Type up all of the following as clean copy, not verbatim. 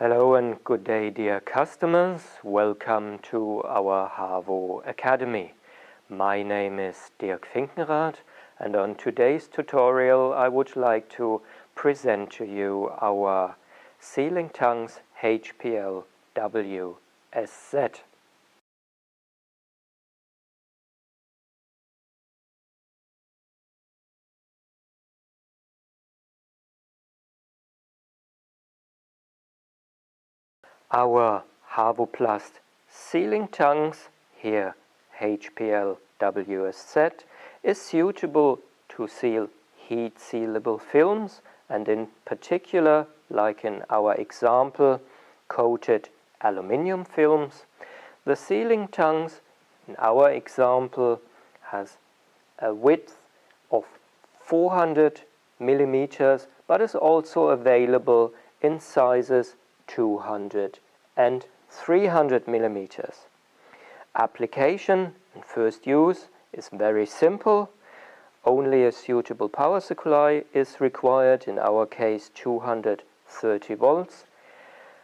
Hello and good day, dear customers. Welcome to our HAVO Academy. My name is Dirk Finkenrath, and on today's tutorial I would like to present to you our sealing tongues HPL WSZ. Our HAVOplast sealing tongues, here HPL WSZ, is suitable to seal heat sealable films, and in particular, like in our example, coated aluminium films. The sealing tongues in our example has a width of 400 millimeters, but is also available in sizes 200 and 300 millimeters. Application and first use is very simple. Only a suitable power supply is required, in our case 230 volts.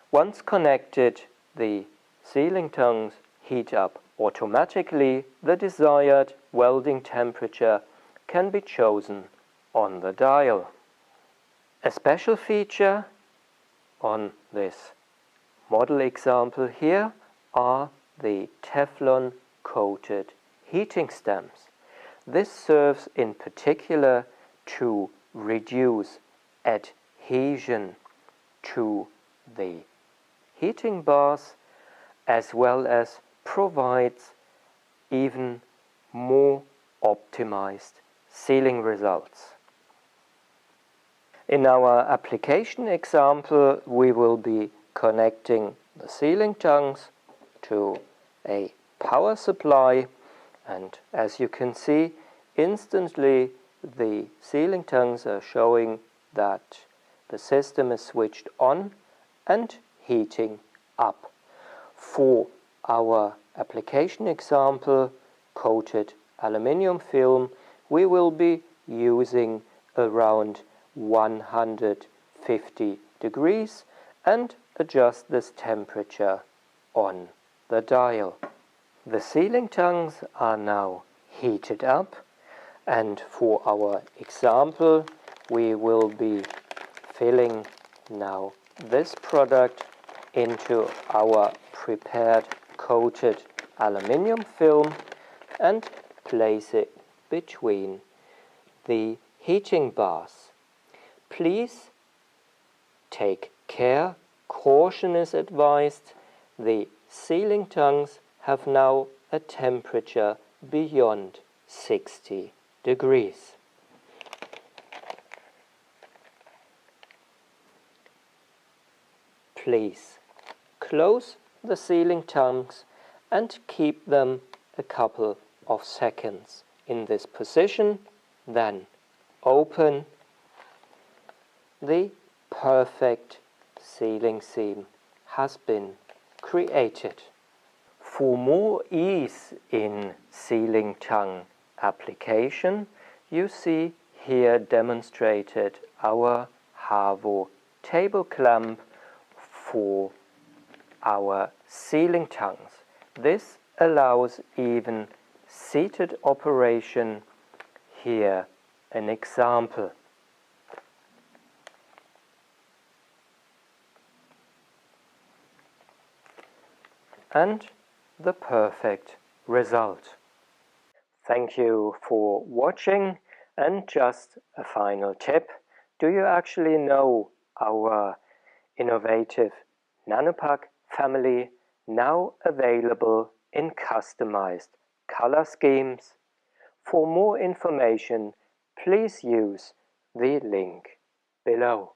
Once connected, the sealing tongues heat up automatically. The desired welding temperature can be chosen on the dial. A special feature on this model example here are the Teflon coated heating stamps. This serves in particular to reduce adhesion to the heating bars, as well as provides even more optimized sealing results. In our application example, we will be connecting the sealing tongues to a power supply, and as you can see, instantly the sealing tongues are showing that the system is switched on and heating up. For our application example, coated aluminium film, we will be using around 150 degrees and adjust this temperature on the dial. The sealing tongues are now heated up, and for our example we will be filling now this product into our prepared coated aluminium film and place it between the heating bars. Please take care, caution is advised. The sealing tongues have now a temperature beyond 60 degrees. Please close the sealing tongues and keep them a couple of seconds in this position, then open. The perfect sealing seam has been created. For more ease in sealing tongue application, you see here demonstrated our HAVO table clamp for our sealing tongues. This allows even seated operation. Here an example. And the perfect result. Thank you for watching, and just a final tip. Do you actually know our innovative Nanopack family, now available in customized color schemes? For more information, please use the link below.